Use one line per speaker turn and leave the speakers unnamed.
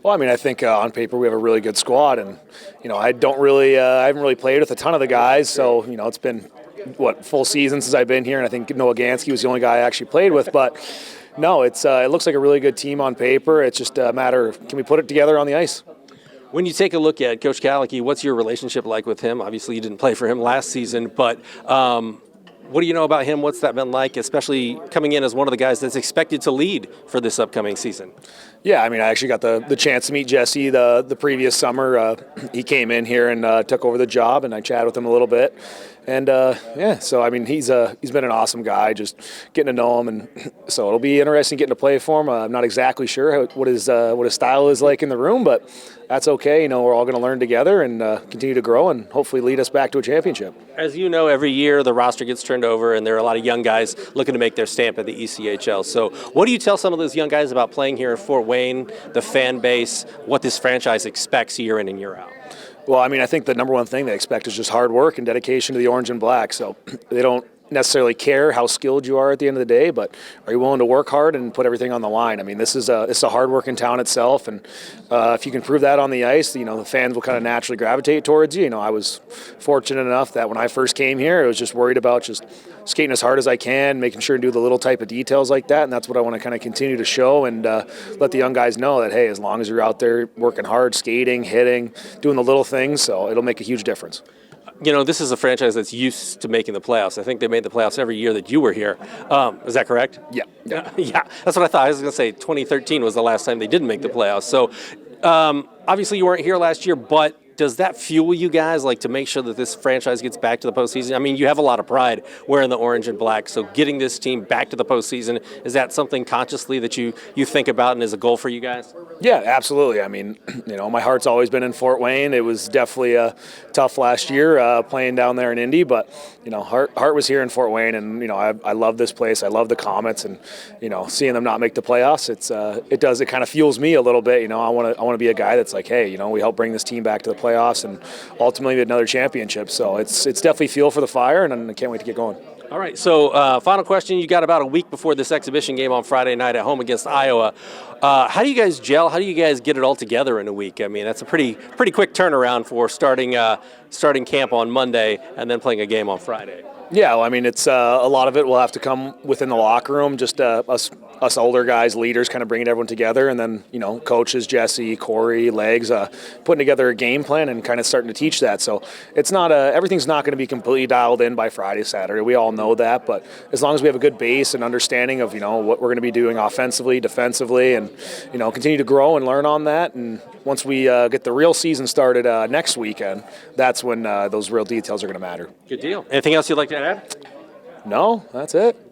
Well, I mean, I think on paper we have a really good squad, and I haven't really played with a ton of the guys, so it's been full season since I've been here, and I think Noah Gansky was the only guy I actually played with, but no, it looks like a really good team on paper. It's just a matter of can we put it together on the ice.
When you take a look at Coach Kalicki, what's your relationship like with him? Obviously, you didn't play for him last season, but what do you know about him? What's that been like, especially coming in as one of the guys that's expected to lead for this upcoming season?
Yeah, I mean, I actually got the chance to meet Jesse the previous summer. He came in here and took over the job, and I chatted with him a little bit. And so I mean, he's been an awesome guy. Just getting to know him, and so it'll be interesting getting to play for him. I'm not exactly sure what his style is like in the room, but that's okay. We're all going to learn together and continue to grow, and hopefully lead us back to a championship.
As you know, every year the roster gets turned over, and there are a lot of young guys looking to make their stamp at the ECHL. So, what do you tell some of those young guys about playing here in Fort Wayne, the fan base, what this franchise expects year in and year out?
Well, I mean, I think the number one thing they expect is just hard work and dedication to the orange and black. So they don't necessarily care how skilled you are at the end of the day, but are you willing to work hard and put everything on the line? I mean, this is a hard-working town itself, and if you can prove that on the ice, the fans will kind of naturally gravitate towards you. I was fortunate enough that when I first came here, I was just worried about just skating as hard as I can, making sure to do the little type of details like that, and that's what I want to kind of continue to show and let the young guys know that, hey, as long as you're out there working hard, skating, hitting, doing the little things, so it'll make a huge difference.
This is a franchise that's used to making the playoffs. I think they made the playoffs every year that you were here. Is that correct?
Yeah.
Yeah, that's what I thought. I was going to say 2013 was the last time they didn't make the playoffs. So obviously you weren't here last year, but does that fuel you guys to make sure that this franchise gets back to the postseason? I mean, you have a lot of pride wearing the orange and black, so getting this team back to the postseason, is that something consciously that you think about and is a goal for you guys?
Yeah, absolutely. I mean, my heart's always been in Fort Wayne. It was definitely tough last year playing down there in Indy, but heart was here in Fort Wayne, and I love this place. I love the Komets, and seeing them not make the playoffs, it kind of fuels me a little bit. I want to be a guy that's like, hey, we help bring this team back to the playoffs and ultimately another championship. So it's definitely fuel for the fire, and I can't wait to get going.
All right, so final question. You got about a week before this exhibition game on Friday night at home against Iowa. How do you guys gel? How do you guys get it all together in a week? I mean, that's a pretty quick turnaround for starting camp on Monday and then playing a game on Friday.
Yeah, well, I mean, it's a lot of it will have to come within the locker room, just us older guys, leaders, kind of bringing everyone together, and then, coaches, Jesse, Corey, Legs, putting together a game plan and kind of starting to teach that. So it's not everything's not going to be completely dialed in by Friday, Saturday. We all know that, but as long as we have a good base and understanding of, what we're going to be doing offensively, defensively, and, continue to grow and learn on that. And once we get the real season started next weekend, that's when those real details are going to matter.
Good deal. Anything else you'd like to add?
No, that's it.
Good.